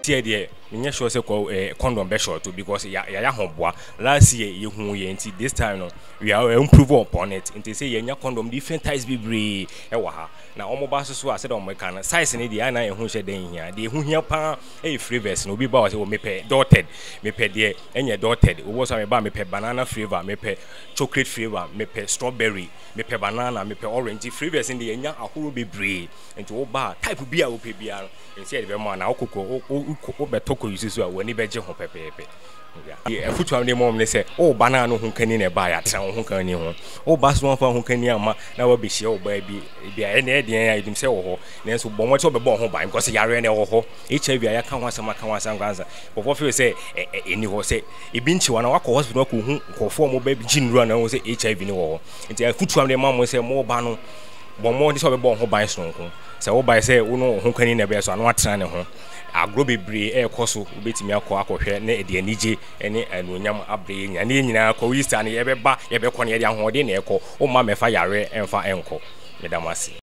Tie nye sure say condom be short because ya homboa last year you hu ye nti this time no we are improve upon it nti say ye nya condom different types be wa ha na omo ba so a say don make na size ni dey na ye hu hye den hia dey hu hia pa flavors no obi ba say o mepe dotted mepe dey enye dotted wo so me ba mepe banana flavor mepe chocolate flavor mepe strawberry mepe banana mepe orange flavors in dey nya ahoro be bre nti wo ba type bi a wo pe bia nti e be ma na okoko o beto use so wani beje ho pepepe ya futu am de mom ne se o bana no ho kani ne ba ya tra ho kani ho o ba so fa ho kani ama na wa be hie o ba bi bia e na e den ya idim se wo ho na so bo mo che o be bo ho ban because yare ne wo ho HIV ya ka ho asama ka ho asam kwanza bo feel say eni ho say e bi nchi wana wakọ hospital ko hu nkofo mo ba bi jinru na wo say HIV ni wo ho nti futu am de mom se mo ba no bo mo de so be bo ho ban so nko se wo ba say wo no ho kani ne be so anu atra ne ho agro bebre koso obetimi akọhwe na ede anije ene anuonyam abre nya na nyina akọ Easter na yebeba yebekọ na yede ahode na ekọ o ma mefa yare emfa enko medamasi